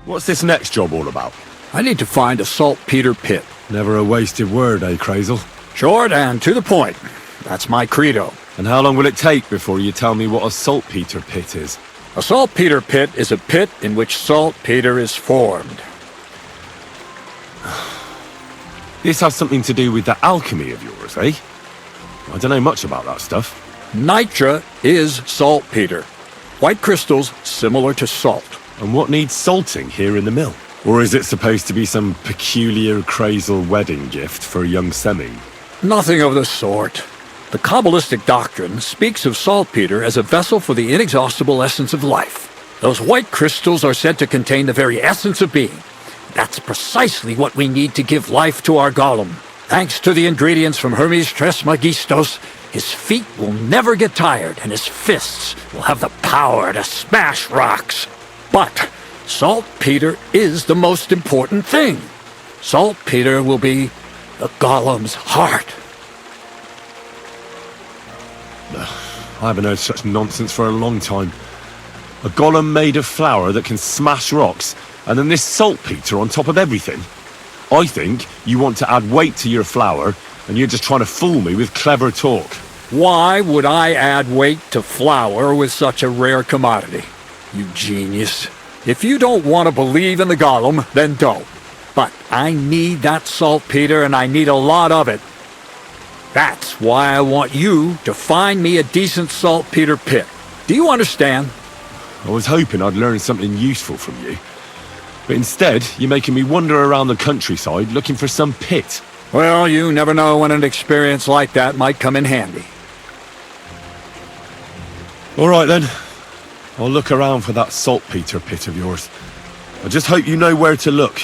What's this next job all about? I need to find a saltpeter pit. Never a wasted word, eh, Crazel? Short and to the point. That's my credo. And how long will it take before you tell me what a saltpeter pit is? A saltpeter pit is a pit in which saltpeter is formed. This has something to do with that alchemy of yours, eh? I don't know much about that stuff. Nitra is saltpeter. White crystals similar to salt. And what needs salting here in the mill? Or is it supposed to be some peculiar Crazel wedding gift for a young semi? Nothing of the sort. The Kabbalistic doctrine speaks of saltpeter as a vessel for the inexhaustible essence of life. Those white crystals are said to contain the very essence of being. That's precisely what we need to give life to our golem. Thanks to the ingredients from Hermes Trismegistos, his feet will never get tired and his fists will have the power to smash rocks. But saltpeter is the most important thing. Saltpeter will be the golem's heart. I haven't heard such nonsense for a long time. A golem made of flour that can smash rocks, and then this saltpeter on top of everything. I think you want to add weight to your flour, and you're just trying to fool me with clever talk. Why would I add weight to flour with such a rare commodity? You genius. If you don't want to believe in the golem, then don't. But I need that saltpeter, and I need a lot of it. That's why I want you to find me a decent saltpeter pit. Do you understand? I was hoping I'd learn something useful from you. But instead, you're making me wander around the countryside looking for some pit. Well, you never know when an experience like that might come in handy. All right then. I'll look around for that saltpeter pit of yours. I just hope you know where to look.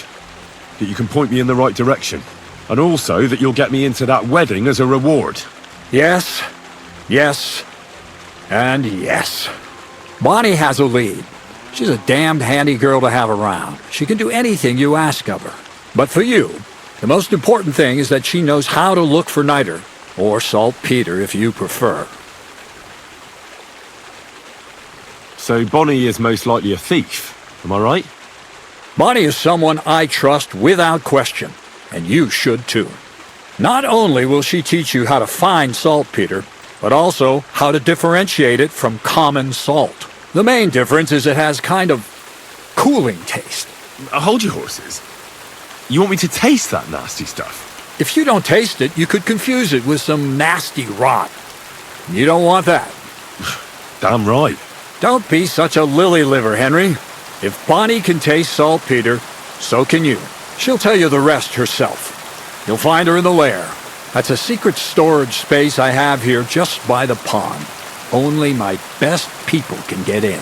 That you can point me in the right direction. And also that you'll get me into that wedding as a reward. Yes, yes, and yes. Bonnie has a lead. She's a damned handy girl to have around. She can do anything you ask of her. But for you, the most important thing is that she knows how to look for niter, or saltpeter if you prefer. So Bonnie is most likely a thief, am I right? Bonnie is someone I trust without question. And you should too. Not only will she teach you how to find saltpeter, but also how to differentiate it from common salt. The main difference is it has kind of cooling taste. Hold your horses. You want me to taste that nasty stuff? If you don't taste it, you could confuse it with some nasty rot. You don't want that. Damn right. Don't be such a lily liver, Henry. If Bonnie can taste saltpeter, so can you. She'll tell you the rest herself. You'll find her in the lair. That's a secret storage space I have here just by the pond. Only my best people can get in.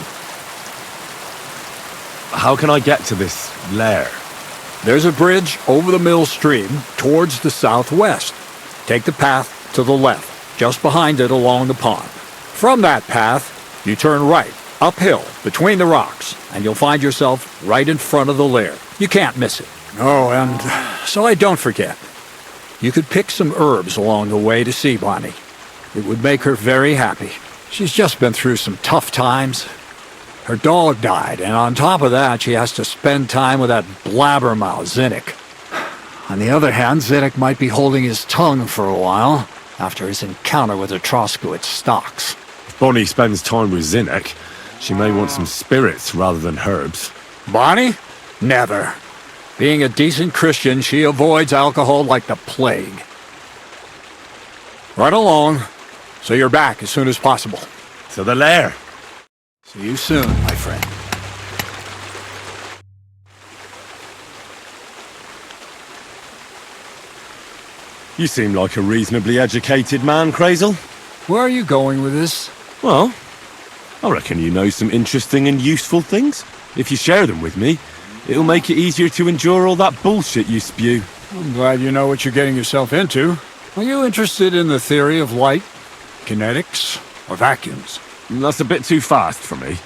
How can I get to this lair? There's a bridge over the mill stream towards the southwest. Take the path to the left, just behind it along the pond. From that path, you turn right, uphill, between the rocks, and you'll find yourself right in front of the lair. You can't miss it. Oh, and so I don't forget. You could pick some herbs along the way to see Bonnie. It would make her very happy. She's just been through some tough times. Her dog died, and on top of that, she has to spend time with that blabbermouth, Zinnik. On the other hand, Zinnik might be holding his tongue for a while after his encounter with the Troskowitz stocks. If Bonnie spends time with Zinnik, she may want some spirits rather than herbs. Bonnie? Never. Being a decent Christian, she avoids alcohol like the plague. Right along, so you're back as soon as possible. To the lair. See you soon, my friend. You seem like a reasonably educated man, Crazel. Where are you going with this? Well, I reckon you know some interesting and useful things. If you share them with me, it'll make it easier to endure all that bullshit you spew. I'm glad you know what you're getting yourself into. Are you interested in the theory of light, kinetics, or vacuums? That's a bit too fast for me.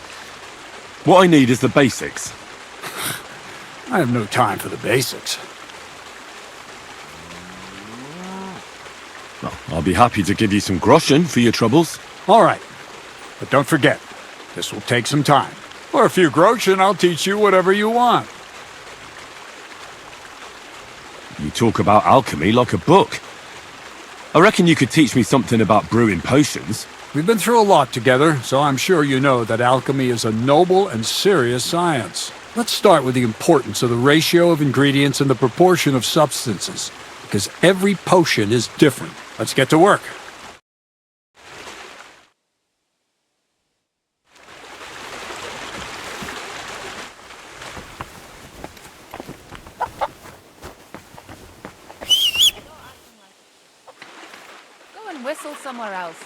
What I need is the basics. I have no time for the basics. Well, I'll be happy to give you some groschen for your troubles. All right, but don't forget, this will take some time. For a few groschen, I'll teach you whatever you want. talk about alchemy like a book. I reckon you could teach me something about brewing potions. We've been through a lot together, so I'm sure you know that alchemy is a noble and serious science. Let's start with the importance of the ratio of ingredients and the proportion of substances, because every potion is different. Let's get to work. Go and whistle somewhere else.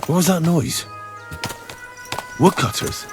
What was that noise? Woodcutters?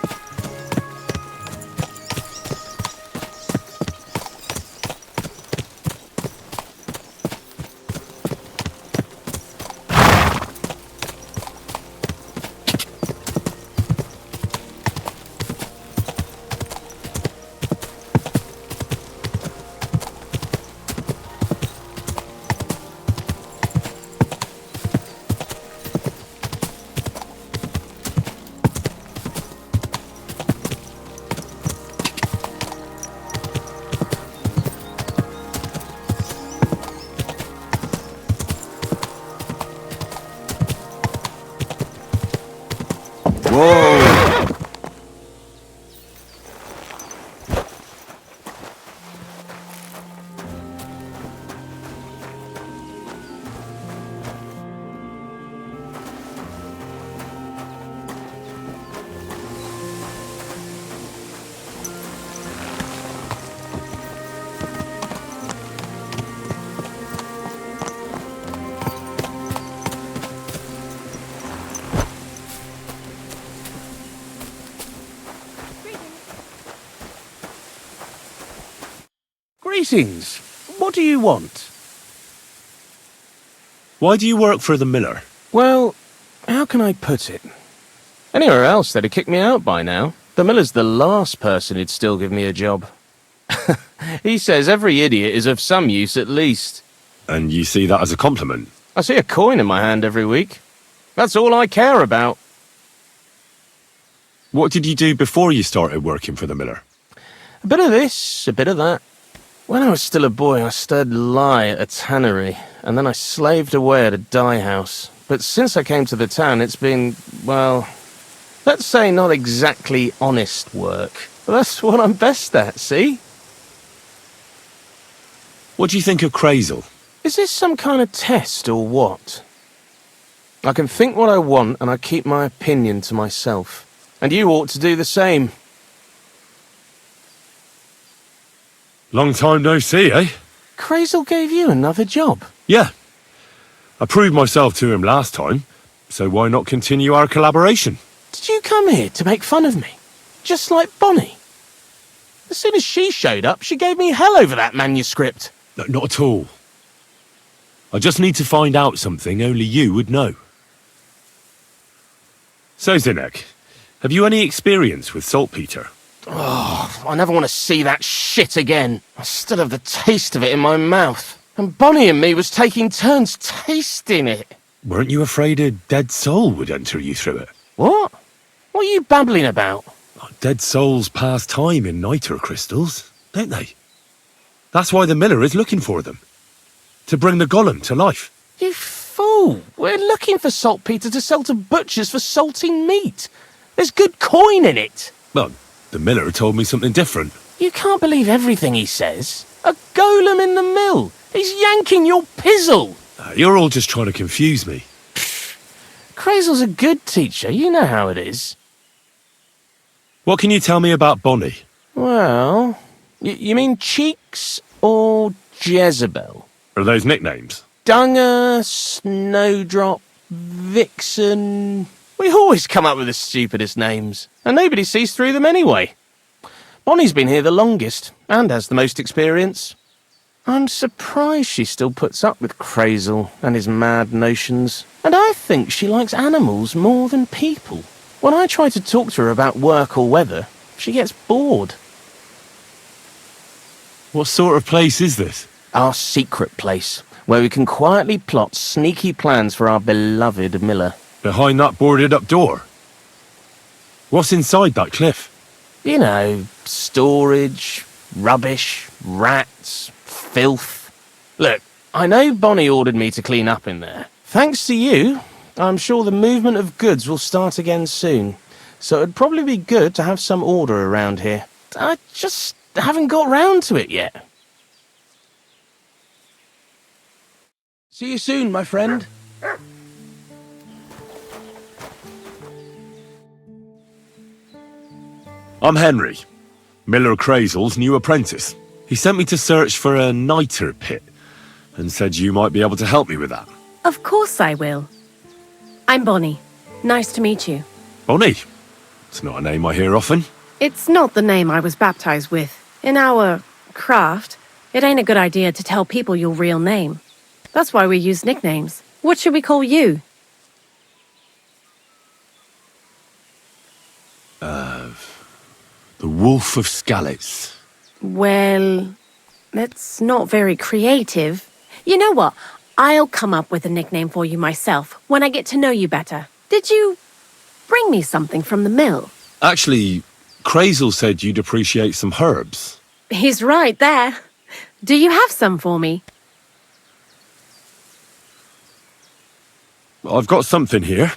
Whoa! Greetings. What do you want? Why do you work for the miller? Well, how can I put it? Anywhere else, they'd have kicked me out by now. The miller's the last person who'd still give me a job. He says every idiot is of some use at least. And you see that as a compliment? I see a coin in my hand every week. That's all I care about. What did you do before you started working for the miller? A bit of this, a bit of that. When I was still a boy, I stirred lye at a tannery, and then I slaved away at a dye house. But since I came to the town, it's been, well, let's say not exactly honest work. But that's what I'm best at, see? What do you think of Crazel? Is this some kind of test or what? I can think what I want, and I keep my opinion to myself. And you ought to do the same. Long time no see, eh? Crazel gave you another job. Yeah. I proved myself to him last time, so why not continue our collaboration? Did you come here to make fun of me? Just like Bonnie? As soon as she showed up, she gave me hell over that manuscript. No, not at all. I just need to find out something only you would know. So, Zinek, have you any experience with saltpeter? Oh, I never want to see that shit again. I still have the taste of it in my mouth. And Bonnie and me was taking turns tasting it. Weren't you afraid a dead soul would enter you through it? What? What are you babbling about? Dead souls pass time in niter crystals, don't they? That's why the miller is looking for them. To bring the golem to life. You fool! We're looking for saltpeter to sell to butchers for salting meat. There's good coin in it. Well, the miller told me something different. You can't believe everything he says. A golem in the mill. He's yanking your pizzle. You're all just trying to confuse me. Crazel's a good teacher. You know how it is. What can you tell me about Bonnie? Well, you mean Cheeks or Jezebel? Are those nicknames? Dunger, Snowdrop, Vixen... We always come up with the stupidest names, and nobody sees through them anyway. Bonnie's been here the longest, and has the most experience. I'm surprised she still puts up with Crazel and his mad notions, and I think she likes animals more than people. When I try to talk to her about work or weather, she gets bored. What sort of place is this? Our secret place, where we can quietly plot sneaky plans for our beloved Miller. Behind that boarded-up door? What's inside that cliff? You know, storage, rubbish, rats, filth. Look, I know Bonnie ordered me to clean up in there. Thanks to you, I'm sure the movement of goods will start again soon. So it'd probably be good to have some order around here. I just haven't got round to it yet. See you soon, my friend. I'm Henry, Miller Crazel's new apprentice. He sent me to search for a niter pit and said you might be able to help me with that. Of course I will. I'm Bonnie. Nice to meet you. Bonnie? It's not a name I hear often. It's not the name I was baptized with. In our craft, it ain't a good idea to tell people your real name. That's why we use nicknames. What should we call you? The Wolf of Skalitz. Well, that's not very creative. You know what? I'll come up with a nickname for you myself when I get to know you better. Did you bring me something from the mill? Actually, Crazel said you'd appreciate some herbs. He's right there. Do you have some for me? I've got something here.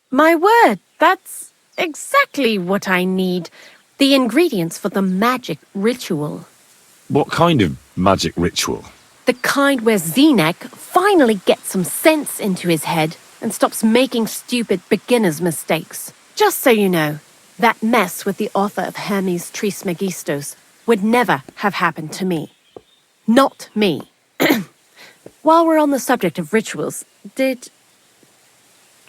My word, that's exactly what I need. The ingredients for the magic ritual. What kind of magic ritual? The kind where Zenek finally gets some sense into his head and stops making stupid beginner's mistakes. Just so you know, that mess with the author of Hermes Trismegistos would never have happened to me. Not me. While we're on the subject of rituals, did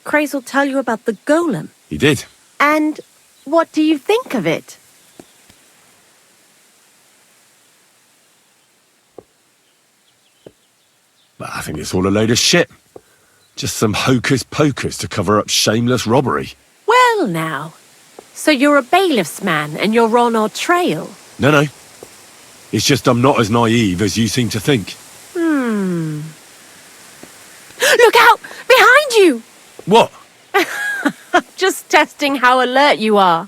Crazel tell you about the golem? He did. And what do you think of it? But I think it's all a load of shit. Just some hocus pocus to cover up shameless robbery. Well now, so you're a bailiff's man and you're on our trail? No. It's just I'm not as naive as you seem to think. Look out! Behind you! What? Just testing how alert you are.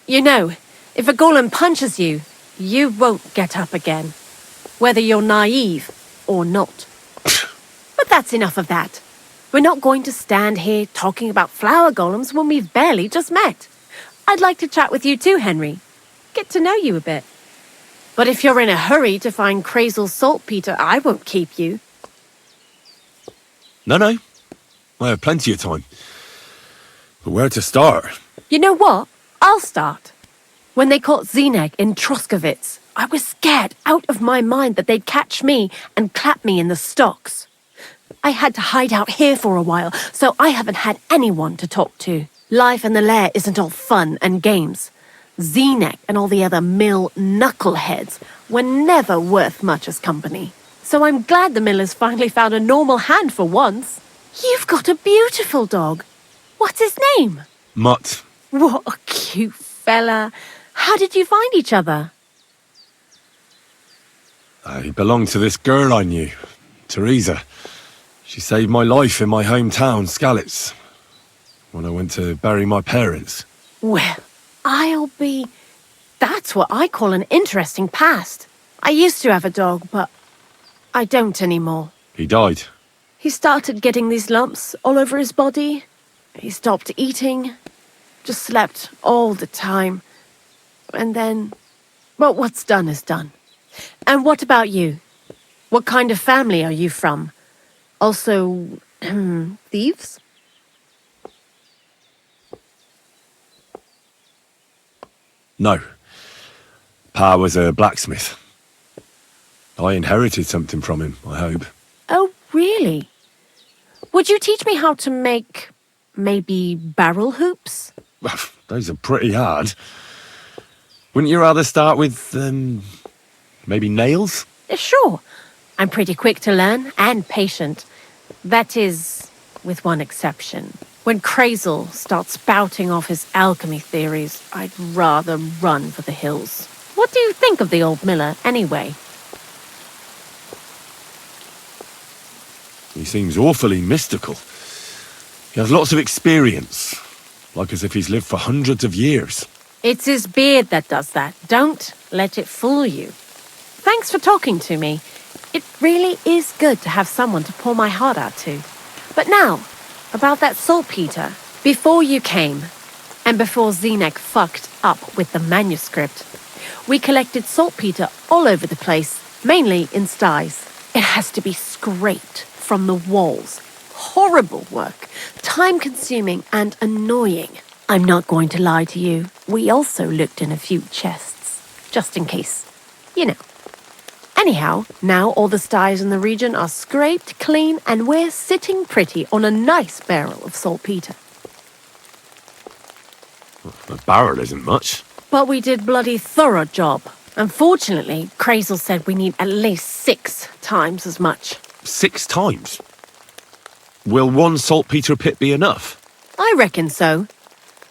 You know, if a golem punches you, you won't get up again. Whether you're naive or not. But that's enough of that. We're not going to stand here talking about flower golems when we've barely just met. I'd like to chat with you too, Henry. Get to know you a bit. But if you're in a hurry to find Crazel's saltpeter, I won't keep you. No. I have plenty of time. But where to start? You know what? I'll start. When they caught Zenek in Troskovitz, I was scared out of my mind that they'd catch me and clap me in the stocks. I had to hide out here for a while, so I haven't had anyone to talk to. Life in the lair isn't all fun and games. Zenek and all the other mill knuckleheads were never worth much as company. So I'm glad the Millers finally found a normal hand for once. You've got a beautiful dog. What's his name? Mutt. What a cute fella. How did you find each other? He belonged to this girl I knew, Teresa. She saved my life in my hometown, Skalitz, when I went to bury my parents. Well, That's what I call an interesting past. I used to have a dog, but I don't anymore. He died. He started getting these lumps all over his body. He stopped eating, just slept all the time. And then, But what's done is done. And what about you? What kind of family are you from? Also, thieves? No. Pa was a blacksmith. I inherited something from him, I hope. Oh, really? Would you teach me how to make, maybe, barrel hoops? Well, those are pretty hard. Wouldn't you rather start with, maybe nails? Sure. I'm pretty quick to learn and patient. That is, with one exception. When Crazel starts spouting off his alchemy theories, I'd rather run for the hills. What do you think of the old miller, anyway? He seems awfully mystical. He has lots of experience, like as if he's lived for hundreds of years. It's his beard that does that. Don't let it fool you. Thanks for talking to me. It really is good to have someone to pour my heart out to. But now, about that saltpeter. Before you came, and before Zenek fucked up with the manuscript, we collected saltpeter all over the place, mainly in sties. It has to be scraped from the walls. Horrible work, time-consuming and annoying. I'm not going to lie to you. We also looked in a few chests, just in case. You know. Anyhow, now all the sties in the region are scraped clean and we're sitting pretty on a nice barrel of saltpeter. A barrel isn't much. But we did bloody thorough job. Unfortunately, Crazel said we need at least 6 times as much. 6 times? Will one saltpeter pit be enough? I reckon so.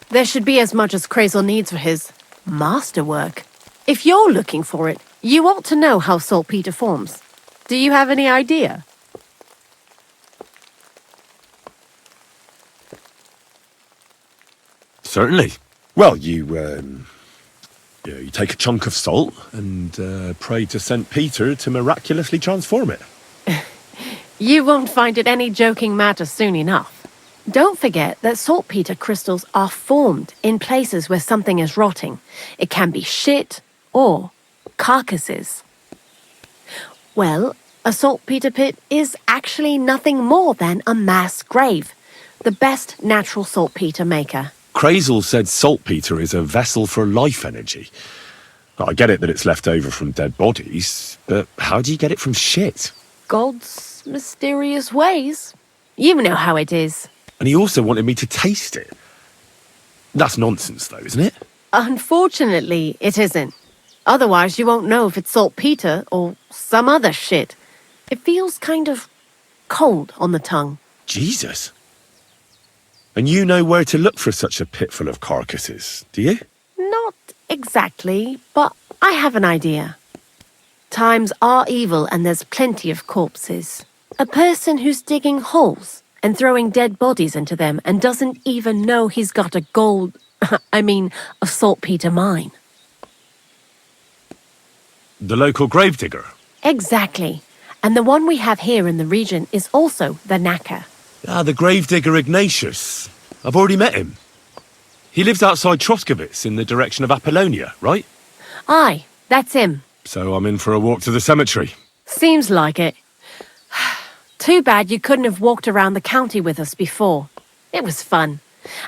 There should be as much as Crazel needs for his masterwork. If you're looking for it, you ought to know how saltpeter forms. Do you have any idea? Certainly. Well, you take a chunk of salt and pray to St. Peter to miraculously transform it. You won't find it any joking matter soon enough. Don't forget that saltpeter crystals are formed in places where something is rotting. It can be shit or carcasses. Well, a saltpeter pit is actually nothing more than a mass grave. The best natural saltpeter maker. Crazel said saltpeter is a vessel for life energy. I get it that it's left over from dead bodies, but how do you get it from shit? God's mysterious ways. You know how it is. And he also wanted me to taste it. That's nonsense, though, isn't it? Unfortunately, it isn't. Otherwise, you won't know if it's saltpeter or some other shit. It feels kind of cold on the tongue. Jesus. And you know where to look for such a pit full of carcasses, do you? Not exactly, but I have an idea. Times are evil and there's plenty of corpses. A person who's digging holes and throwing dead bodies into them and doesn't even know he's got a a saltpeter mine. The local gravedigger? Exactly. And the one we have here in the region is also the knacker. Ah, the gravedigger Ignatius. I've already met him. He lives outside Troskovitz in the direction of Apollonia, right? Aye, that's him. So I'm in for a walk to the cemetery. Seems like it. Too bad you couldn't have walked around the county with us before. It was fun.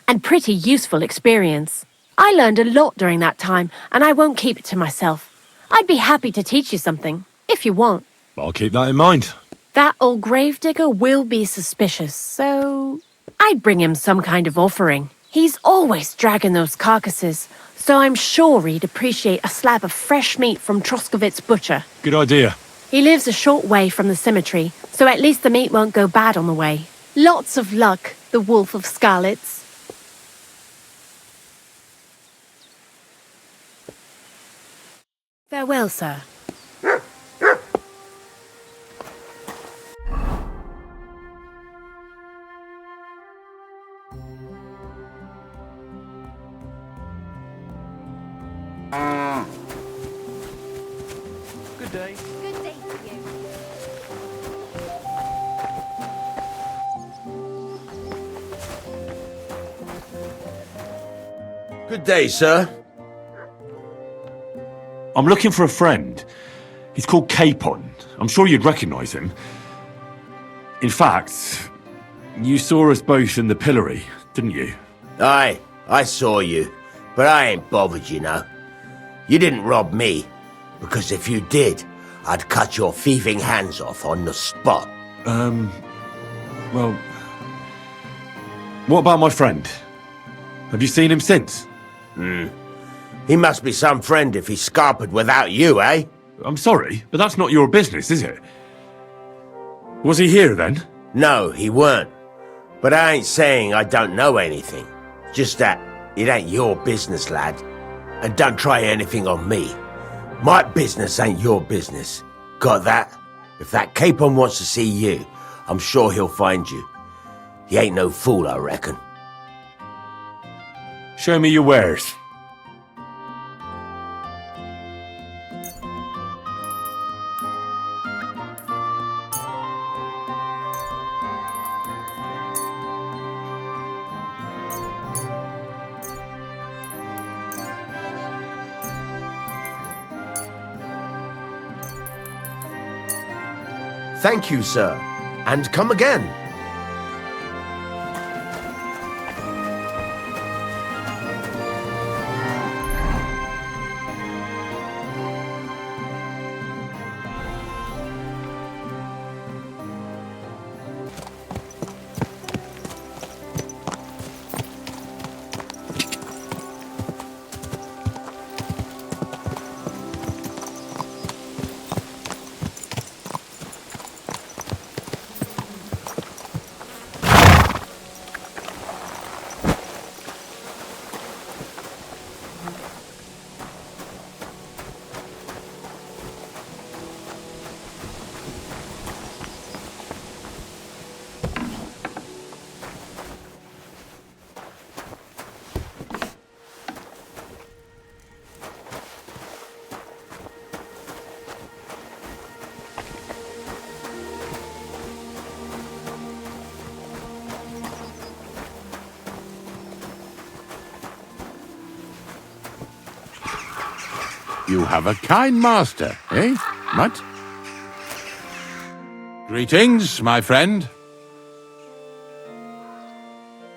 And pretty useful experience. I learned a lot during that time, and I won't keep it to myself. I'd be happy to teach you something, if you want. I'll keep that in mind. That old gravedigger will be suspicious, so I'd bring him some kind of offering. He's always dragging those carcasses, so I'm sure he'd appreciate a slab of fresh meat from Troskovitz butcher. Good idea. He lives a short way from the cemetery, so at least the meat won't go bad on the way. Lots of luck, the Wolf of Scarlets. Farewell, sir. Good day. Good day to you. Good day, sir. I'm looking for a friend. He's called Capon. I'm sure you'd recognise him. In fact, you saw us both in the pillory, didn't you? Aye, I saw you, but I ain't bothered, you know. You didn't rob me, because if you did, I'd cut your thieving hands off on the spot. Well, what about my friend? Have you seen him since? He must be some friend if he's scarpered without you, eh? I'm sorry, but that's not your business, is it? Was he here then? No, he weren't. But I ain't saying I don't know anything. Just that it ain't your business, lad. And don't try anything on me. My business ain't your business. Got that? If that Capon wants to see you, I'm sure he'll find you. He ain't no fool, I reckon. Show me your wares. Thank you, sir. And come again. You have a kind master, eh? What? Greetings, my friend.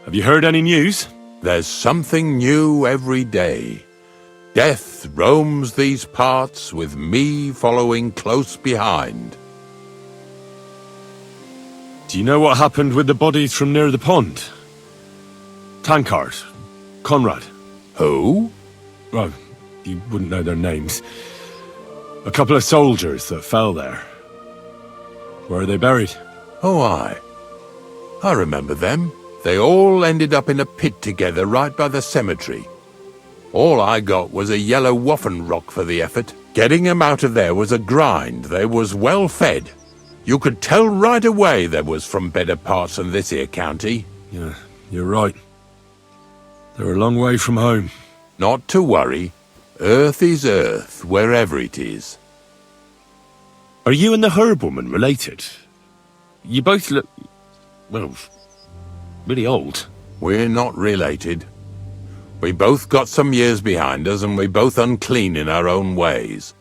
Have you heard any news? There's something new every day. Death roams these parts with me following close behind. Do you know what happened with the bodies from near the pond? Tankard, Conrad. Who? Well, you wouldn't know their names. A couple of soldiers that fell there. Where are they buried? Oh, I remember them. They all ended up in a pit together right by the cemetery. All I got was a yellow waffen rock for the effort. Getting them out of there was a grind. They was well fed. You could tell right away they was from better parts than this here county. Yeah, you're right. They're a long way from home. Not to worry. Earth is earth, wherever it is. Are you and the herb woman related? You both look, well, really old. We're not related. We both got some years behind us, and we're both unclean in our own ways.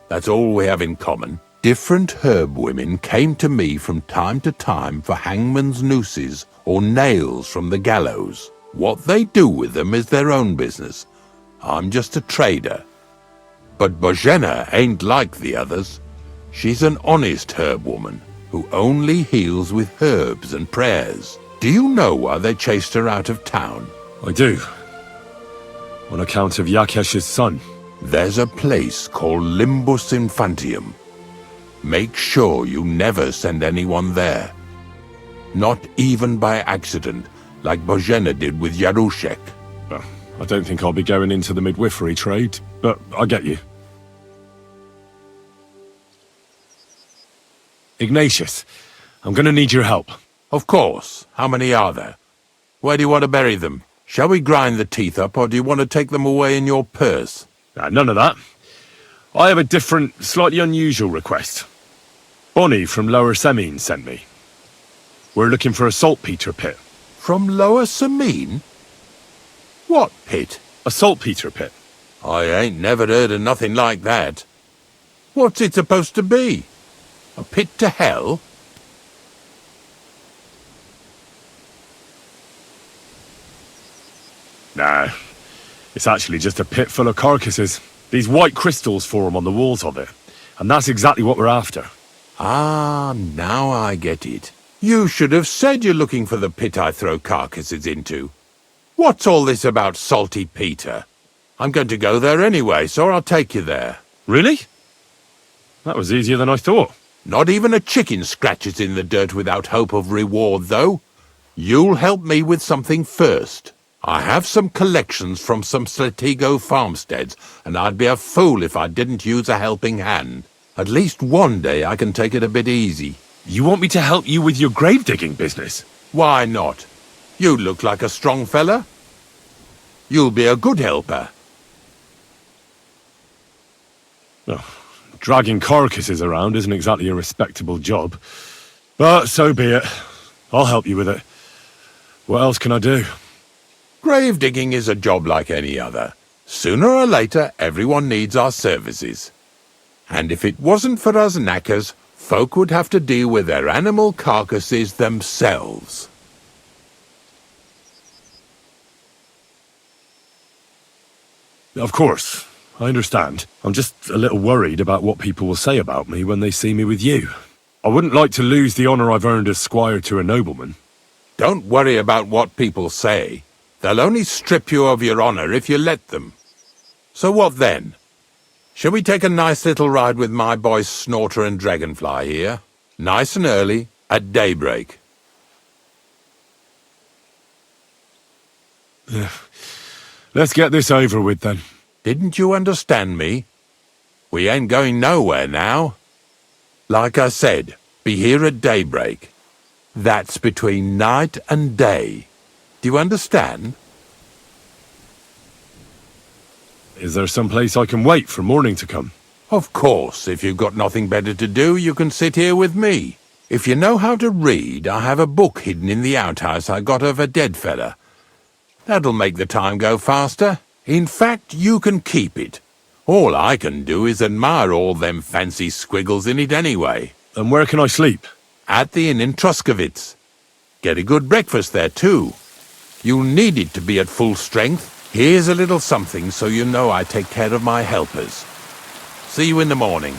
That's all we have in common. Different herb women came to me from time to time for hangman's nooses or nails from the gallows. What they do with them is their own business. I'm just a trader. But Bozhena ain't like the others. She's an honest herb woman who only heals with herbs and prayers. Do you know why they chased her out of town? I do. On account of Yakesh's son. There's a place called Limbus Infantium. Make sure you never send anyone there. Not even by accident, like Bozhena did with Yarushek. Well, I don't think I'll be going into the midwifery trade, but I get you. Ignatius, I'm gonna need your help. Of course. How many are there? Where do you want to bury them? Shall we grind the teeth up, or do you want to take them away in your purse? None of that. I have a different, slightly unusual request. Bonnie from Lower Semine sent me. We're looking for a saltpeter pit. From Lower Semine? What pit? A saltpeter pit. I ain't never heard of nothing like that. What's it supposed to be? A pit to hell? Nah, it's actually just a pit full of carcasses. These white crystals form on the walls of it, and that's exactly what we're after. Ah, now I get it. You should have said you're looking for the pit I throw carcasses into. What's all this about Salty Peter? I'm going to go there anyway, so I'll take you there. Really? That was easier than I thought. Not even a chicken scratches in the dirt without hope of reward, though. You'll help me with something first. I have some collections from some Slatigo farmsteads, and I'd be a fool if I didn't use a helping hand. At least one day I can take it a bit easy. You want me to help you with your grave digging business? Why not? You look like a strong fella. You'll be a good helper. Oh, dragging carcasses around isn't exactly a respectable job. But so be it. I'll help you with it. What else can I do? Grave digging is a job like any other. Sooner or later, everyone needs our services. And if it wasn't for us knackers, folk would have to deal with their animal carcasses themselves. Of course, I understand. I'm just a little worried about what people will say about me when they see me with you. I wouldn't like to lose the honour I've earned as squire to a nobleman. Don't worry about what people say. They'll only strip you of your honour if you let them. So what then? Shall we take a nice little ride with my boys Snorter and Dragonfly here? Nice and early, at daybreak. Let's get this over with then. Didn't you understand me? We ain't going nowhere now. Like I said, be here at daybreak. That's between night and day. Do you understand? Is there some place I can wait for morning to come? Of course, if you've got nothing better to do, you can sit here with me. If you know how to read, I have a book hidden in the outhouse I got of a dead fella. That'll make the time go faster. In fact, you can keep it. All I can do is admire all them fancy squiggles in it anyway. And where can I sleep? At the inn in Truskowitz. Get a good breakfast there, too. You'll need it to be at full strength. Here's a little something so you know I take care of my helpers. See you in the morning.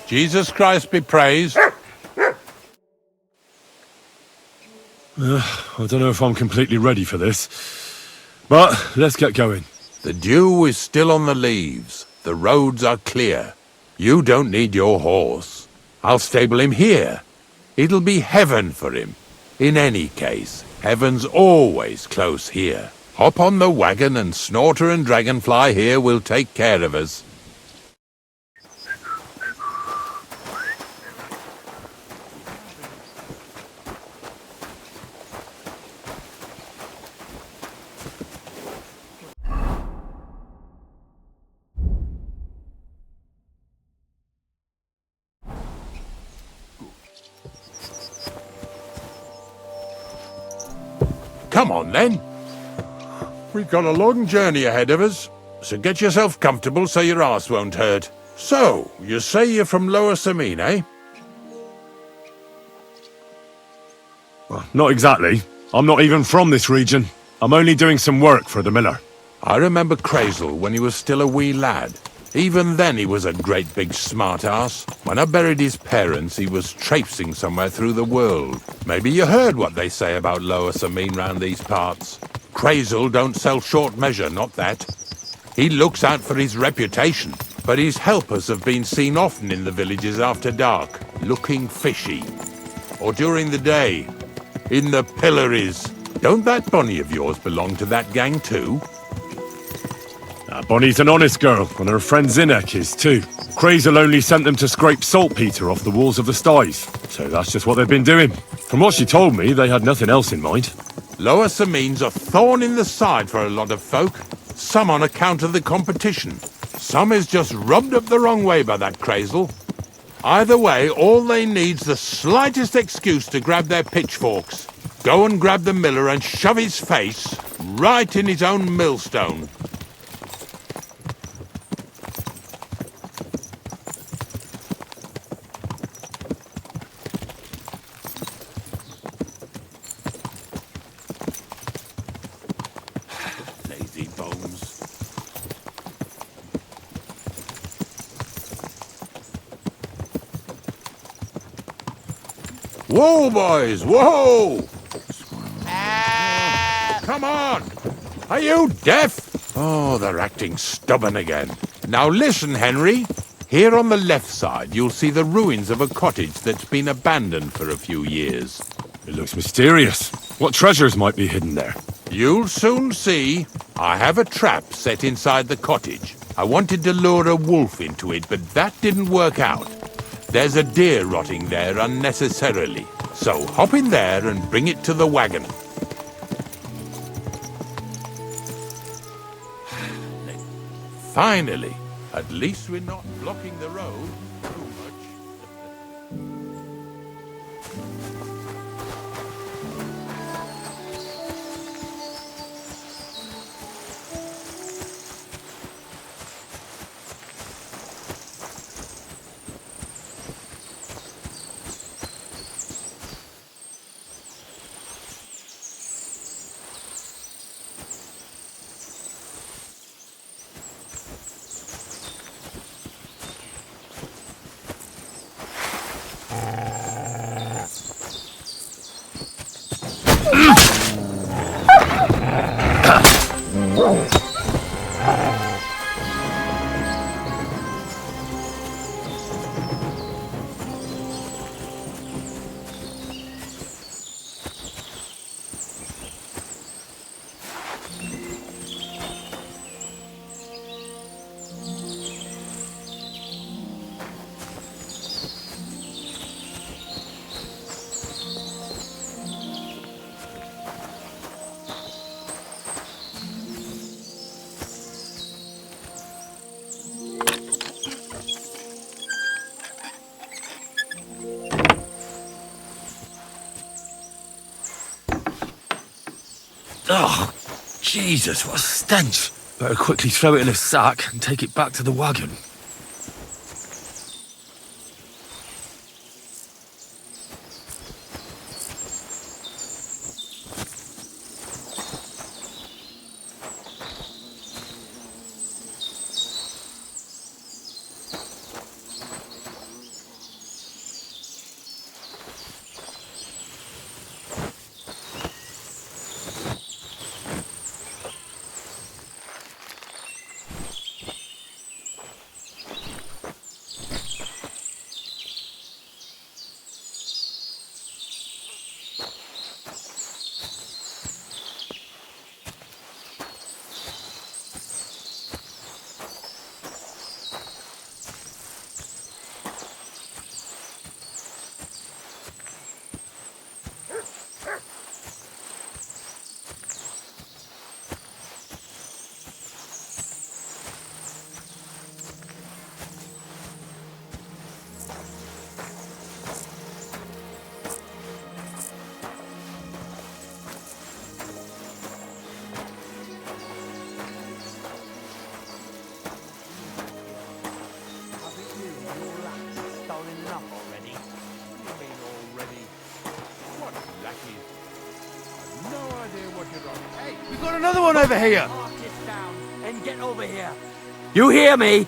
Jesus Christ be praised. I don't know if I'm completely ready for this, but let's get going. The dew is still on the leaves. The roads are clear. You don't need your horse. I'll stable him here. It'll be heaven for him. In any case, heaven's always close here. Hop on the wagon and Snorter and Dragonfly here will take care of us. Come on, then. We've got a long journey ahead of us, so get yourself comfortable so your arse won't hurt. So, you say you're from Lower Samine, eh? Well, not exactly. I'm not even from this region. I'm only doing some work for the miller. I remember Crazel when he was still a wee lad. Even then he was a great big smart-ass. When I buried his parents, he was traipsing somewhere through the world. Maybe you heard what they say about Lower Samine round these parts. Crazel don't sell short measure, not that. He looks out for his reputation, but his helpers have been seen often in the villages after dark, looking fishy. Or during the day, in the pillories. Don't that Bonnie of yours belong to that gang too? Bonnie's an honest girl, and her friend Zinek is too. Crazel only sent them to scrape saltpeter off the walls of the sties, so that's just what they've been doing. From what she told me, they had nothing else in mind. Lower Samine's a thorn in the side for a lot of folk. Some on account of the competition. Some is just rubbed up the wrong way by that Crazel. Either way, all they need's the slightest excuse to grab their pitchforks. Go and grab the miller and shove his face right in his own millstone. Lazy bones. Whoa, boys, whoa! Come on! Are you deaf? Oh, they're acting stubborn again. Now listen, Henry. Here on the left side, you'll see the ruins of a cottage that's been abandoned for a few years. It looks mysterious. What treasures might be hidden there? You'll soon see. I have a trap set inside the cottage. I wanted to lure a wolf into it, but that didn't work out. There's a deer rotting there unnecessarily. So hop in there and bring it to the wagon. Finally, at least we're not blocking the road too much. Oh, Jesus, what a stench. Better quickly throw it in a sack and take it back to the wagon. We've got another one over here. Mark this down and get over here. You hear me?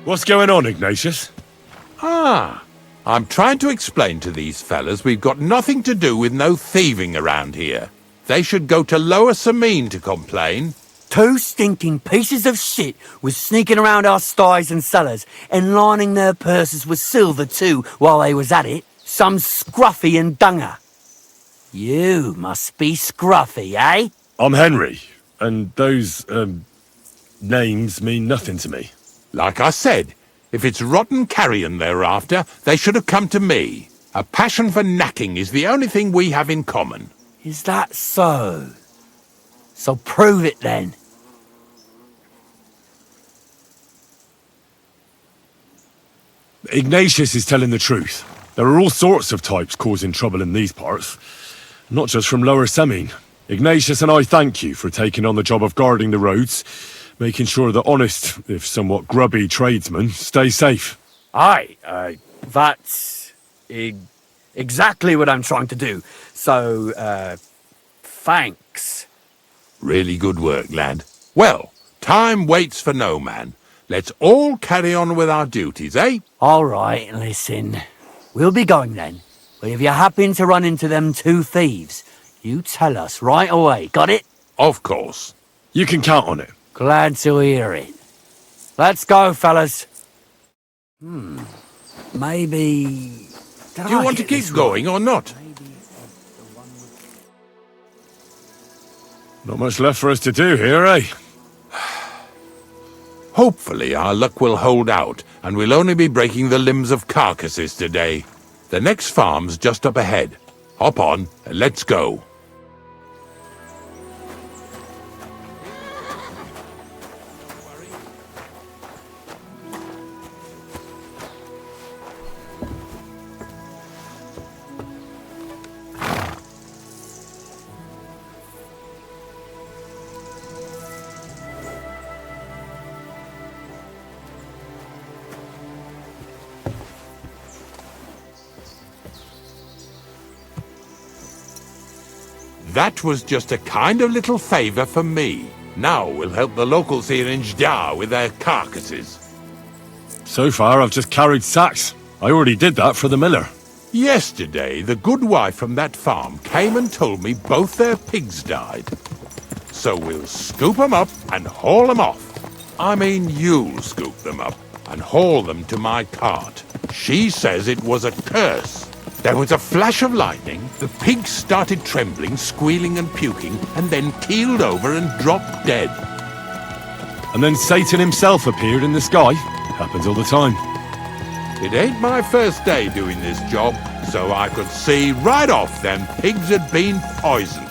What's going on, Ignatius? Ah, I'm trying to explain to these fellas we've got nothing to do with no thieving around here. They should go to Lower Samine to complain. 2 stinking pieces of shit was sneaking around our sties and cellars and lining their purses with silver too while they was at it. Some scruffy and dunger. You must be scruffy, eh? I'm Henry, and those, names mean nothing to me. Like I said, if it's rotten carrion they're after, they should have come to me. A passion for knacking is the only thing we have in common. Is that so? So prove it then. Ignatius is telling the truth. There are all sorts of types causing trouble in these parts. Not just from Lower Samine. Ignatius and I thank you for taking on the job of guarding the roads, making sure that honest, if somewhat grubby tradesmen stay safe. Aye, that's exactly what I'm trying to do. So, thanks. Really good work, lad. Well, time waits for no man. Let's all carry on with our duties, eh? All right, listen. We'll be going then. But if you happen to run into them 2 thieves, you tell us right away, got it? Of course. You can count on it. Glad to hear it. Let's go, fellas. Maybe... Do you want to keep going or not? Not much left for us to do here, eh? Hopefully our luck will hold out, and we'll only be breaking the limbs of carcasses today. The next farm's just up ahead. Hop on, and let's go. That was just a kind of little favour for me. Now we'll help the locals here in Jda with their carcasses. So far, I've just carried sacks. I already did that for the miller. Yesterday, the good wife from that farm came and told me both their pigs died. So we'll scoop 'em up and haul 'em off. I mean, you'll scoop them up and haul them to my cart. She says it was a curse. There was a flash of lightning, the pigs started trembling, squealing and puking, and then keeled over and dropped dead. And then Satan himself appeared in the sky. Happens all the time. It ain't my first day doing this job, so I could see right off them pigs had been poisoned.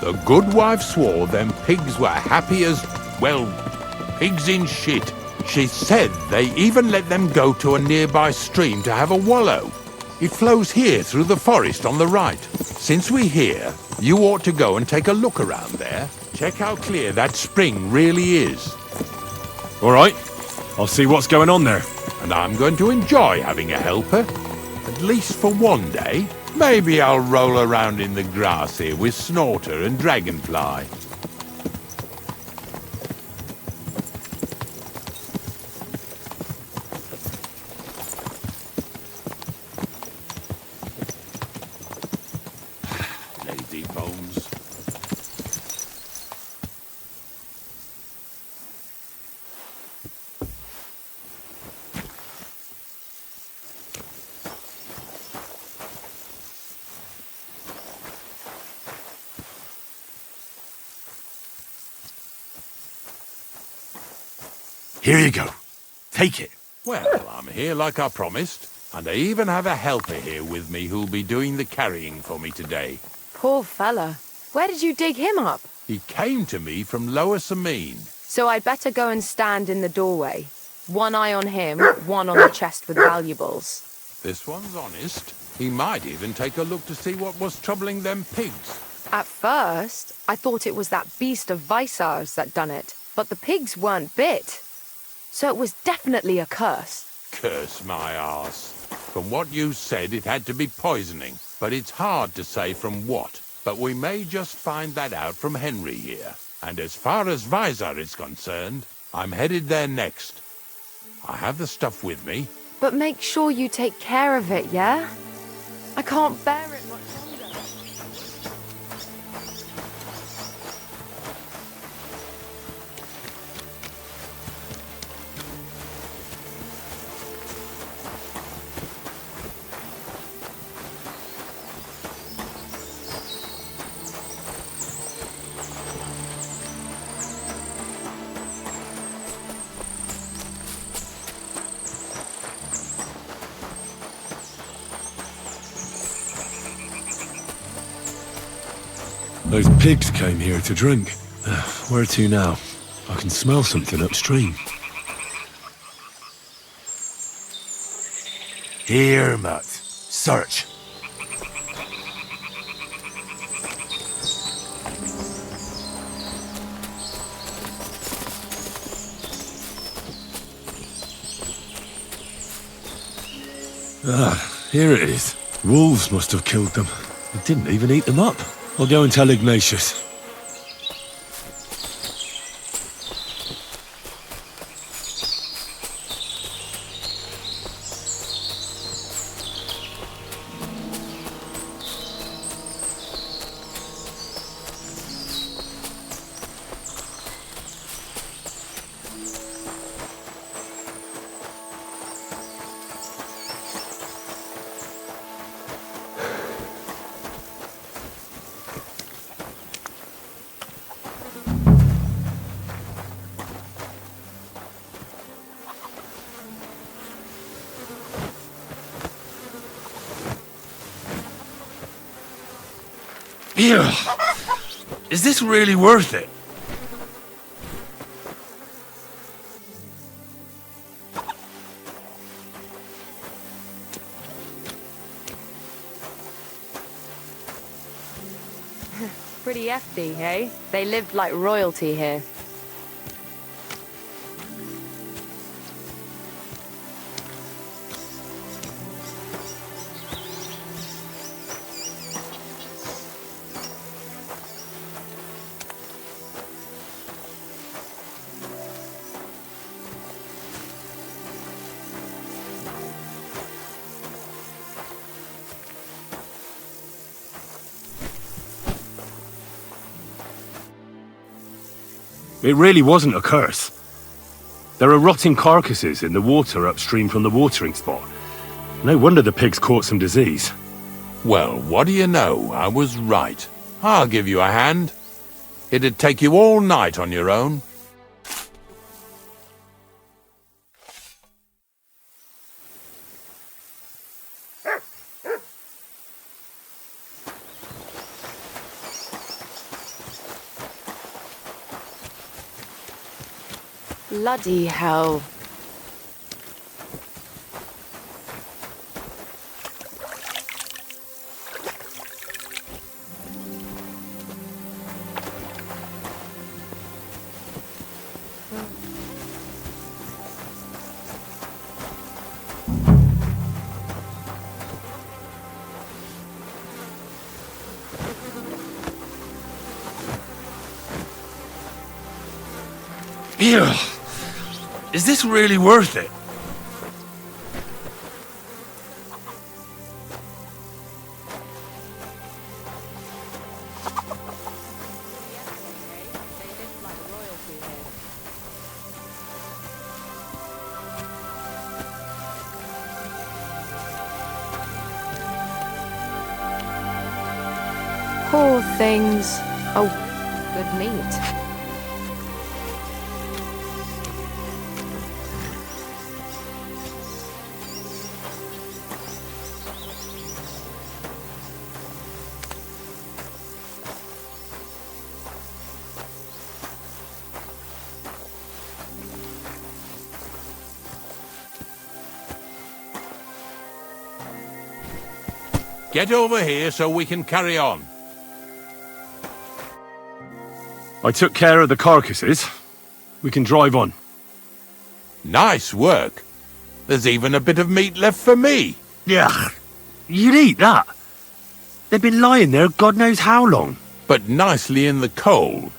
The good wife swore them pigs were happy as, well, pigs in shit. She said they even let them go to a nearby stream to have a wallow. It flows here through the forest on the right. Since we're here, you ought to go and take a look around there. Check how clear that spring really is. All right, I'll see what's going on there. And I'm going to enjoy having a helper. At least for one day. Maybe I'll roll around in the grass here with Snorter and Dragonfly. Lazy bones. Here you go. Take it. Well, I'm here like I promised. And I even have a helper here with me who'll be doing the carrying for me today. Poor fella. Where did you dig him up? He came to me from Lower Samine. So I'd better go and stand in the doorway. One eye on him, one on the chest with valuables. This one's honest. He might even take a look to see what was troubling them pigs. At first, I thought it was that beast of Visar's that done it, but the pigs weren't bit. So it was definitely a curse. Curse my arse. From what you said, it had to be poisoning, but it's hard to say from what. But we may just find that out from Henry here. And as far as Visor is concerned, I'm headed there next. I have the stuff with me. But make sure you take care of it, yeah? I can't bear it much longer. Those pigs came here to drink. Where to now? I can smell something upstream. Here, Mutt. Search. Ah, here it is. Wolves must have killed them. They didn't even eat them up. I'll go and tell Ignatius. Ew. Is this really worth it? Pretty hefty, hey? They lived like royalty here. It really wasn't a curse. There are rotting carcasses in the water upstream from the watering spot. No wonder the pigs caught some disease. Well, what do you know? I was right. I'll give you a hand. It'd take you all night on your own. Bloody hell. Ew. Is this really worth it? Poor things. Oh, good meat. Get over here so we can carry on. I took care of the carcasses. We can drive on. Nice work. There's even a bit of meat left for me. Yeah, you'd eat that. They've been lying there God knows how long. But nicely in the cold.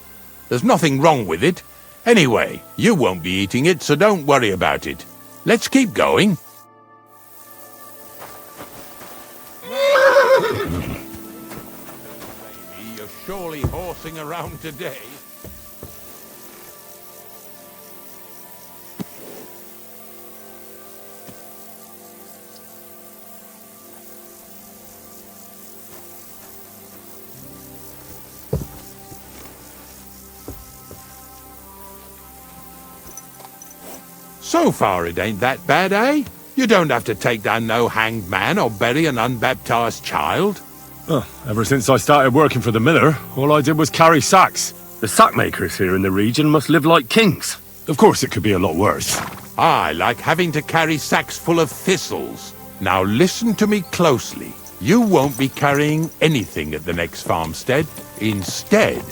There's nothing wrong with it. Anyway, you won't be eating it, so don't worry about it. Let's keep going. Baby, you're surely horsing around today. So far it ain't that bad, eh? You don't have to take down no hanged man or bury an unbaptized child. Oh, ever since I started working for the miller, all I did was carry sacks. The sack makers here in the region must live like kings. Of course, it could be a lot worse. I like having to carry sacks full of thistles. Now listen to me closely. You won't be carrying anything at the next farmstead. Instead,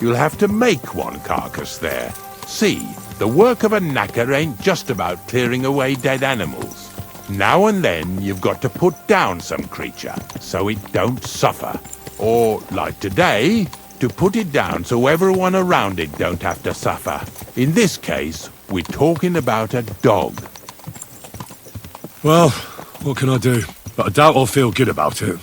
you'll have to make one carcass there. See, the work of a knacker ain't just about clearing away dead animals. Now and then you've got to put down some creature so it don't suffer. Or, like today, to put it down so everyone around it don't have to suffer. In this case, we're talking about a dog. Well, what can I do? But I doubt I'll feel good about it.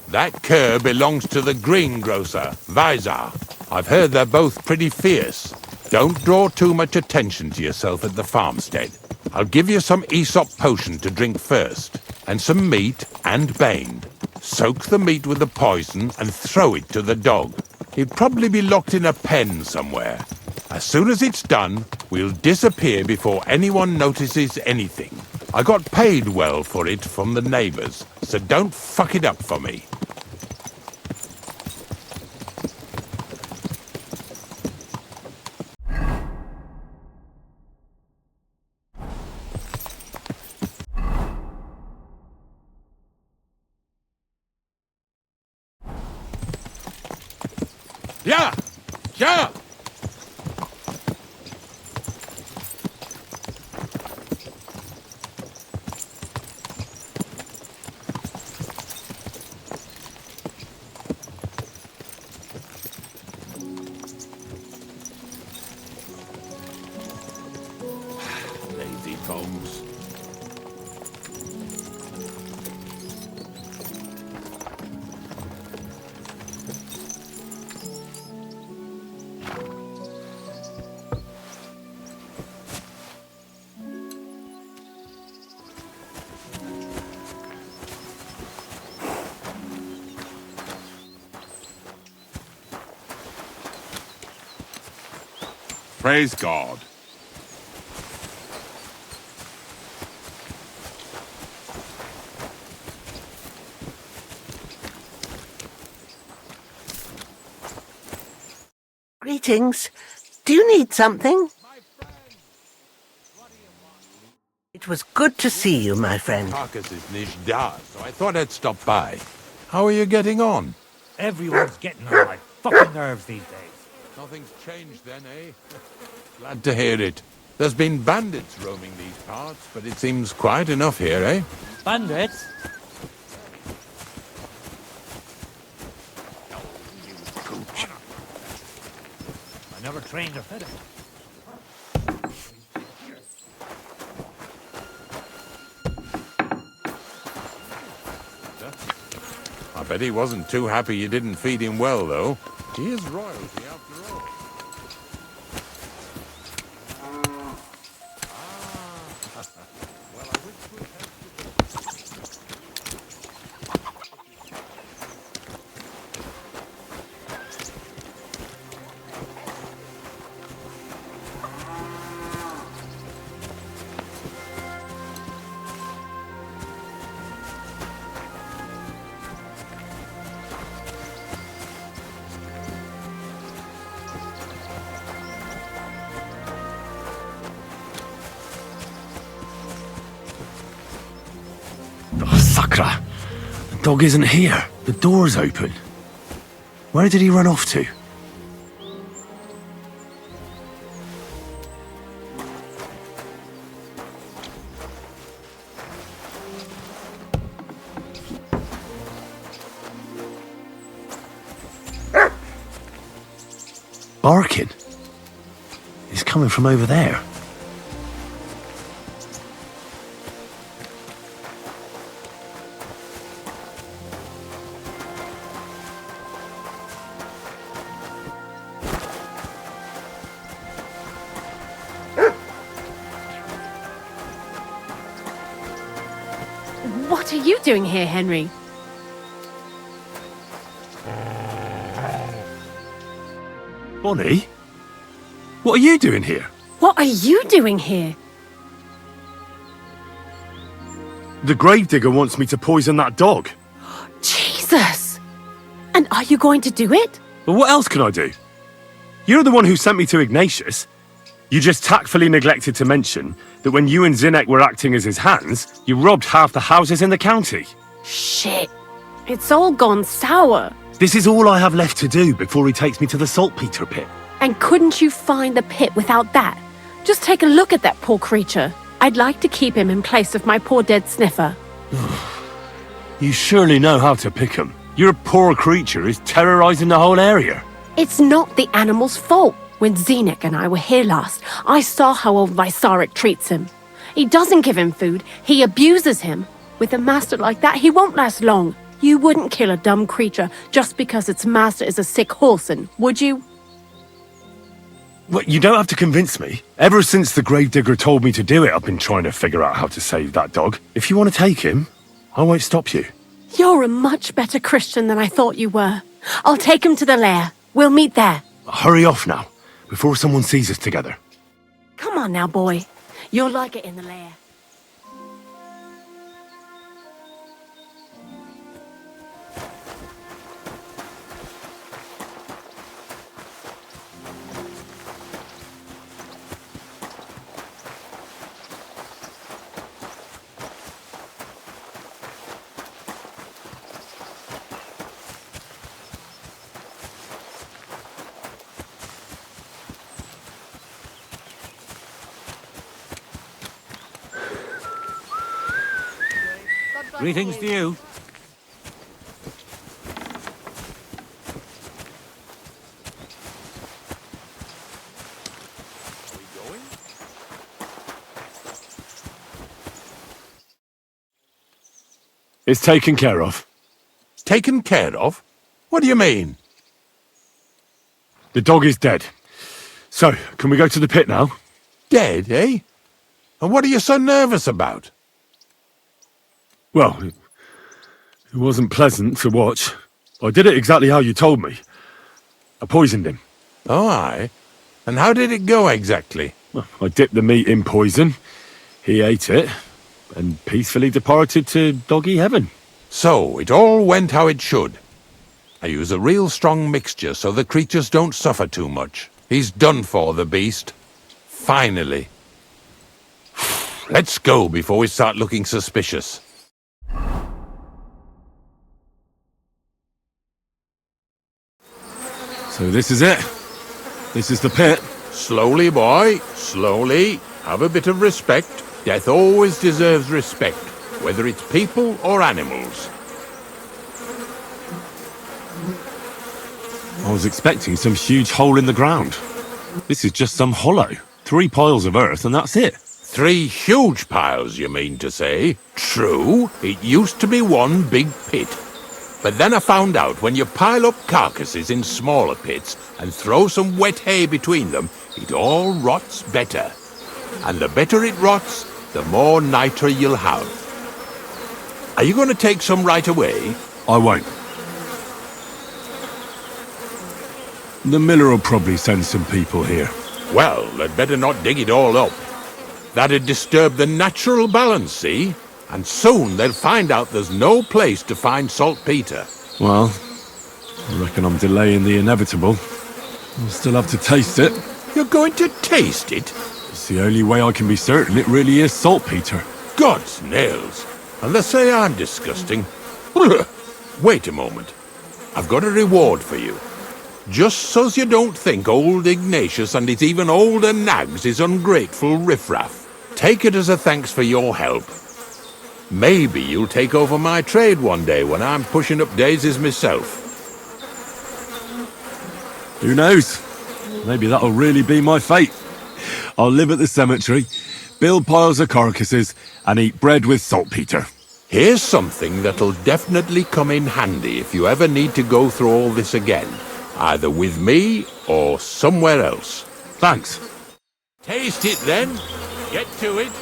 That cur belongs to the greengrocer, Vizar. I've heard they're both pretty fierce. Don't draw too much attention to yourself at the farmstead. I'll give you some Aesop potion to drink first, and some meat and bane. Soak the meat with the poison and throw it to the dog. He'll probably be locked in a pen somewhere. As soon as it's done, we'll disappear before anyone notices anything. I got paid well for it from the neighbors, so don't fuck it up for me. Yeah! Yeah! Lazy folks. Praise God. Greetings. Do you need something? It was good to see you, my friend. Carcass is Nishda, so I thought I'd stop by. How are you getting on? Everyone's getting on my fucking nerves these days. Nothing's changed then, eh? Glad to hear it. There's been bandits roaming these parts, but it seems quiet enough here, eh? Bandits? I never trained or fed him. I bet he wasn't too happy you didn't feed him well, though. He is royalty after all. Oh, Sakra! The dog isn't here. The door's open. Where did he run off to? barking. It's coming from over there. What are you doing here, Henry? Bonnie? What are you doing here? What are you doing here? The gravedigger wants me to poison that dog. Jesus! And are you going to do it? Well, what else can I do? You're the one who sent me to Ignatius. You just tactfully neglected to mention that when you and Zinnek were acting as his hands, you robbed half the houses in the county. Shit. It's all gone sour. This is all I have left to do before he takes me to the saltpeter pit. And couldn't you find the pit without that? Just take a look at that poor creature. I'd like to keep him in place of my poor dead sniffer. You surely know how to pick 'em. Your poor creature is terrorizing the whole area. It's not the animal's fault. When Zinnek and I were here last, I saw how old Vysarik treats him. He doesn't give him food, he abuses him. With a master like that, he won't last long. You wouldn't kill a dumb creature just because its master is a sick horseman, would you? Well, you don't have to convince me. Ever since the gravedigger told me to do it, I've been trying to figure out how to save that dog. If you want to take him, I won't stop you. You're a much better Christian than I thought you were. I'll take him to the lair. We'll meet there. Hurry off now, before someone sees us together. Come on now, boy. You'll like it in the lair. Greetings to you. It's taken care of. Taken care of? What do you mean? The dog is dead. So, can we go to the pit now? Dead, eh? And what are you so nervous about? Well, it wasn't pleasant to watch. I did it exactly how you told me. I poisoned him. Oh, aye. And how did it go exactly? Well, I dipped the meat in poison. He ate it, and peacefully departed to doggy heaven. So, it all went how it should. I use a real strong mixture so the creatures don't suffer too much. He's done for, the beast. Finally. Let's go before we start looking suspicious. So this is it. This is the pit. Slowly, boy, slowly. Have a bit of respect. Death always deserves respect, whether it's people or animals. I was expecting some huge hole in the ground. This is just some hollow. 3 piles of earth and that's it. 3 huge piles, you mean to say? True, it used to be one big pit. But then I found out when you pile up carcasses in smaller pits and throw some wet hay between them, it all rots better. And the better it rots, the more nitre you'll have. Are you going to take some right away? I won't. The miller will probably send some people here. Well, they'd better not dig it all up. That'd disturb the natural balance, see? And soon they'll find out there's no place to find saltpeter. Well, I reckon I'm delaying the inevitable. I'll still have to taste it. You're going to taste it? It's the only way I can be certain it really is saltpeter. God's nails. And they say I'm disgusting. Wait a moment. I've got a reward for you. Just so's you don't think old Ignatius and his even older nags is ungrateful riffraff. Take it as a thanks for your help. Maybe you'll take over my trade one day when I'm pushing up daisies myself. Who knows? Maybe that'll really be my fate. I'll live at the cemetery, build piles of carcasses, and eat bread with saltpeter. Here's something that'll definitely come in handy if you ever need to go through all this again, either with me or somewhere else. Thanks. Taste it then. Get to it.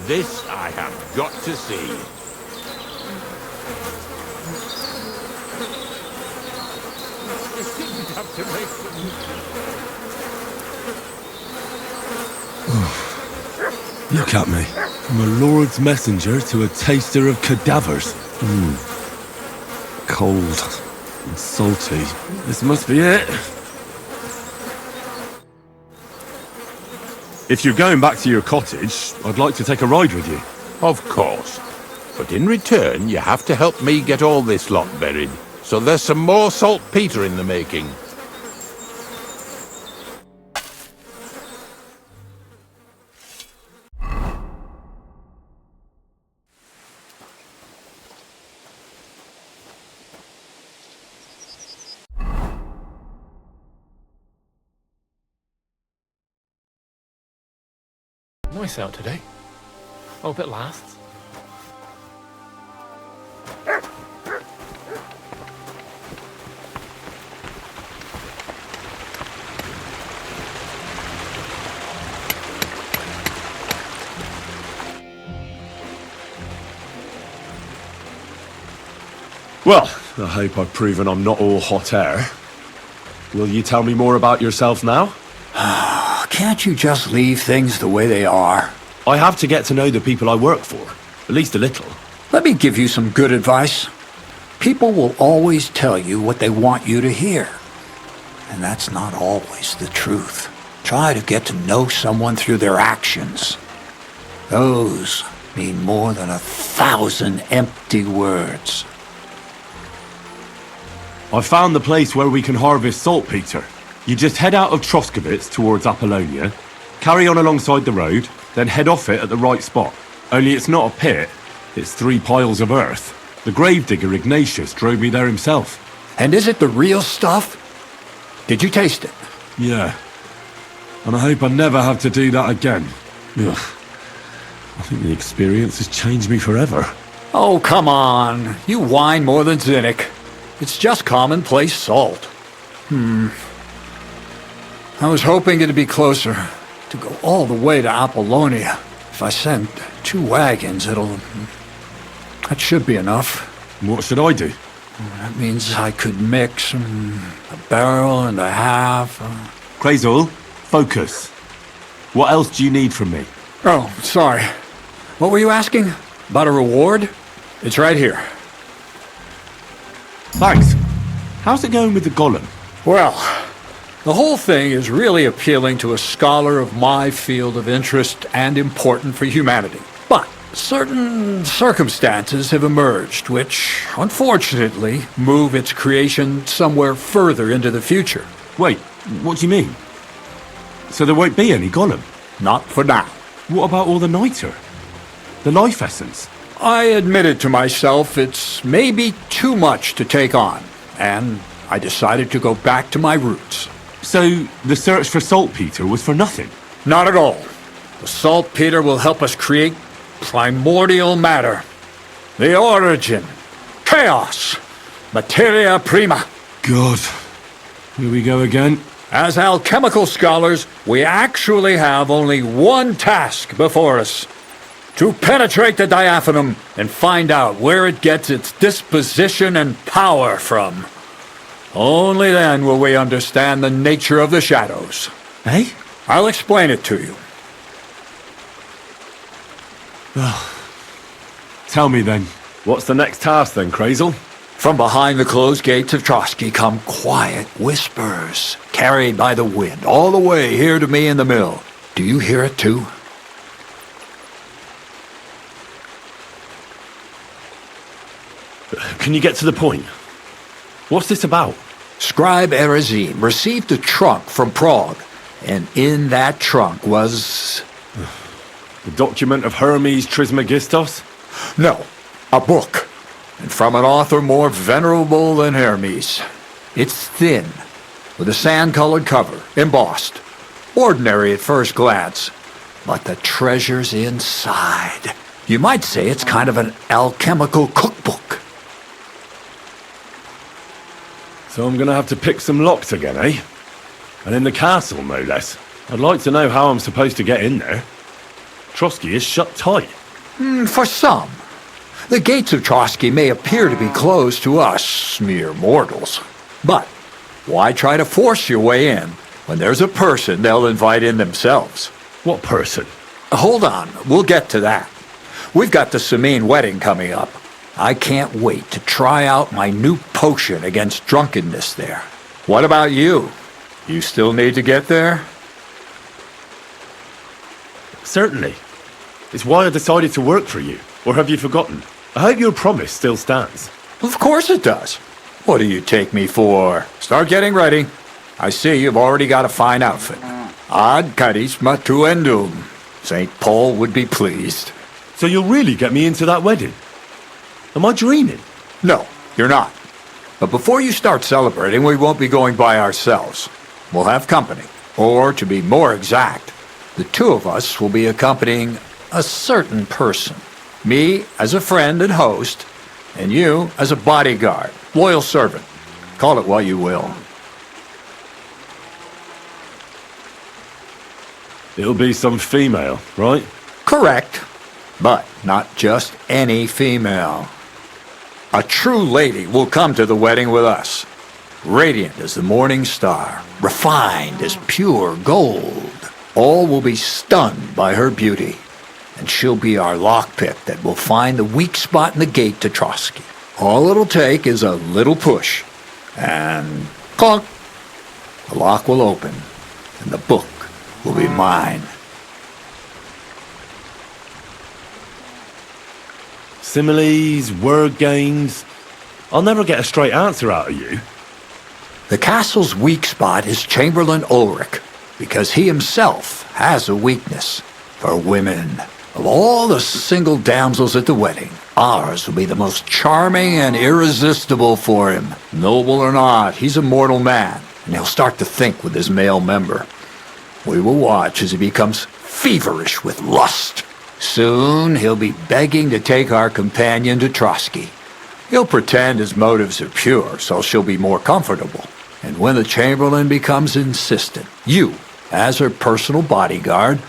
This I have got to see. Have to make Look at me. From a lord's messenger to a taster of cadavers. Cold and salty. This must be it. If you're going back to your cottage, I'd like to take a ride with you. Of course. But in return, you have to help me get all this lot buried. So there's some more saltpeter in the making. Nice out today. Hope it lasts. Well, I hope I've proven I'm not all hot air. Will you tell me more about yourself now? Can't you just leave things the way they are? I have to get to know the people I work for, at least a little. Let me give you some good advice. People will always tell you what they want you to hear. And that's not always the truth. Try to get to know someone through their actions. Those mean more than 1,000 empty words. I found the place where we can harvest saltpeter. You just head out of Troskovitz towards Apollonia, carry on alongside the road, then head off it at the right spot. Only it's not a pit, it's 3 piles of earth. The gravedigger Ignatius drove me there himself. And is it the real stuff? Did you taste it? Yeah. And I hope I never have to do that again. Ugh. I think the experience has changed me forever. Oh, come on. You whine more than Zinnik. It's just commonplace salt. I was hoping it'd be closer. To go all the way to Apollonia. If I send 2 wagons, that should be enough. What should I do? That means I could mix a barrel and a half. Krazel, focus. What else do you need from me? Oh, sorry. What were you asking? About a reward? It's right here. Thanks. How's it going with the golem? Well, the whole thing is really appealing to a scholar of my field of interest and important for humanity. But certain circumstances have emerged which, unfortunately, move its creation somewhere further into the future. Wait, what do you mean? So there won't be any golem? Not for now. What about all the niter? The life essence? I admitted to myself it's maybe too much to take on, and I decided to go back to my roots. So the search for saltpeter was for nothing? Not at all. The saltpeter will help us create primordial matter. The origin. Chaos. Materia prima. God. Here we go again. As alchemical scholars, we actually have only one task before us. To penetrate the diaphanum and find out where it gets its disposition and power from. Only then will we understand the nature of the shadows. Eh? I'll explain it to you. Tell me then, what's the next task then, Krazel? From behind the closed gates of Trotsky come quiet whispers, carried by the wind, all the way here to me in the mill. Do you hear it too? Can you get to the point? What's this about? Scribe Erezim received a trunk from Prague, and in that trunk was... The document of Hermes Trismegistos? No, a book. And from an author more venerable than Hermes. It's thin, with a sand-colored cover, embossed. Ordinary at first glance, but the treasure's inside. You might say it's kind of an alchemical cookbook. So I'm gonna have to pick some locks again, eh? And in the castle, no less. I'd like to know how I'm supposed to get in there. Trotsky is shut tight. For some. The gates of Trotsky may appear to be closed to us, mere mortals. But why try to force your way in when there's a person they'll invite in themselves? What person? Hold on, we'll get to that. We've got the Samine wedding coming up. I can't wait to try out my new potion against drunkenness there. What about you? You still need to get there? Certainly. It's why I decided to work for you. Or have you forgotten? I hope your promise still stands. Of course it does. What do you take me for? Start getting ready. I see you've already got a fine outfit. Ad charisma tuendum. St. Paul would be pleased. So you'll really get me into that wedding? Am I dreaming? No, you're not. But before you start celebrating, we won't be going by ourselves. We'll have company. Or, to be more exact, the two of us will be accompanying a certain person. Me as a friend and host, and you as a bodyguard, loyal servant. Call it what you will. It'll be some female, right? Correct. But not just any female. A true lady will come to the wedding with us. Radiant as the morning star, refined as pure gold. All will be stunned by her beauty. And she'll be our lockpick that will find the weak spot in the gate to Trotsky. All it'll take is a little push. And clunk! The lock will open, and the book will be mine. Similes, word games. I'll never get a straight answer out of you. The castle's weak spot is Chamberlain Ulrich, because he himself has a weakness for women. Of all the single damsels at the wedding, ours will be the most charming and irresistible for him. Noble or not, he's a mortal man, and he'll start to think with his male member. We will watch as he becomes feverish with lust. Soon he'll be begging to take our companion to Trotsky. He'll pretend his motives are pure, so she'll be more comfortable. And when the Chamberlain becomes insistent, you, as her personal bodyguard,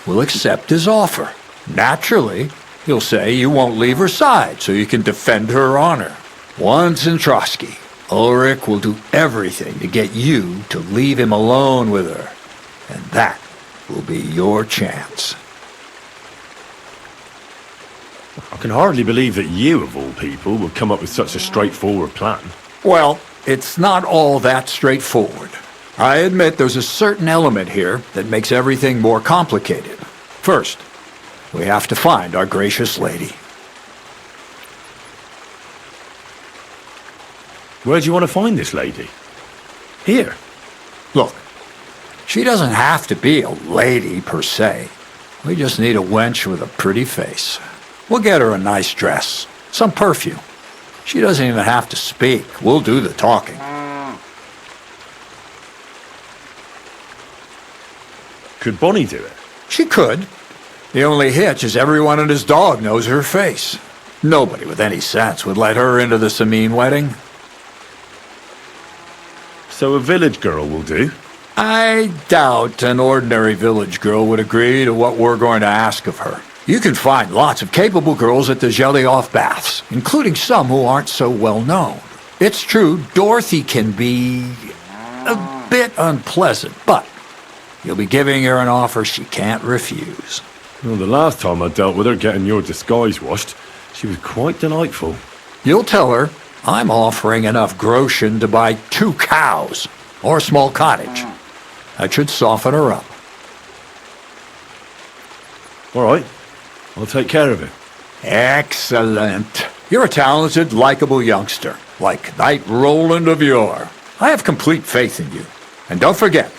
will accept his offer. Naturally, he'll say you won't leave her side so you can defend her honor. Once in Trotsky, Ulrich will do everything to get you to leave him alone with her. And that will be your chance. I can hardly believe that you, of all people, would come up with such a straightforward plan. Well, it's not all that straightforward. I admit there's a certain element here that makes everything more complicated. First, we have to find our gracious lady. Where do you want to find this lady? Here. Look, she doesn't have to be a lady per se. We just need a wench with a pretty face. We'll get her a nice dress, some perfume. She doesn't even have to speak. We'll do the talking. Could Bonnie do it? She could. The only hitch is everyone and his dog knows her face. Nobody with any sense would let her into the Samine wedding. So a village girl will do? I doubt an ordinary village girl would agree to what we're going to ask of her. You can find lots of capable girls at the Zhelyov baths, including some who aren't so well known. It's true, Dorothy can be a bit unpleasant, but you'll be giving her an offer she can't refuse. Well, the last time I dealt with her getting your disguise washed, she was quite delightful. You'll tell her I'm offering enough groschen to buy 2 cows or a small cottage. That should soften her up. All right. I'll take care of it. Excellent. You're a talented, likable youngster, like Knight Roland of yore. I have complete faith in you. And don't forget,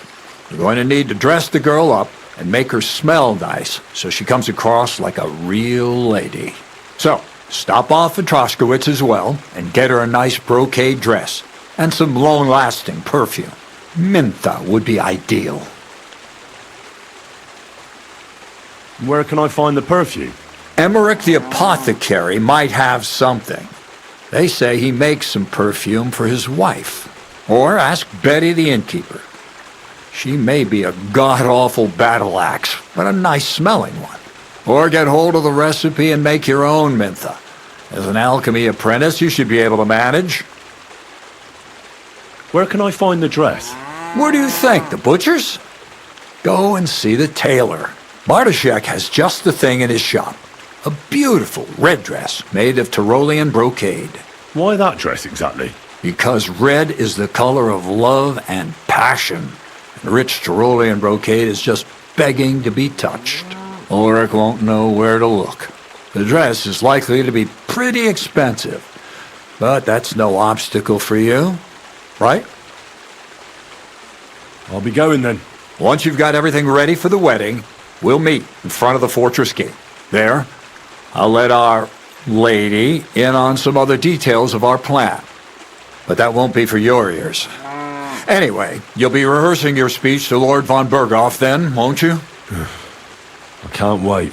you're going to need to dress the girl up and make her smell nice so she comes across like a real lady. So, stop off at Troskowitz as well and get her a nice brocade dress and some long-lasting perfume. Mintha would be ideal. Where can I find the perfume? Emmerich the apothecary might have something. They say he makes some perfume for his wife. Or ask Betty the innkeeper. She may be a god-awful battle axe, but a nice-smelling one. Or get hold of the recipe and make your own Mintha. As an alchemy apprentice, you should be able to manage. Where can I find the dress? Where do you think? The butcher's? Go and see the tailor. Bartoszek has just the thing in his shop. A beautiful red dress made of Tyrolean brocade. Why that dress exactly? Because red is the color of love and passion. And rich Tyrolean brocade is just begging to be touched. Ulrich won't know where to look. The dress is likely to be pretty expensive. But that's no obstacle for you, right? I'll be going then. Once you've got everything ready for the wedding, we'll meet in front of the fortress gate. There, I'll let our lady in on some other details of our plan. But that won't be for your ears. Anyway, you'll be rehearsing your speech to Lord von Berghoff then, won't you? I can't wait.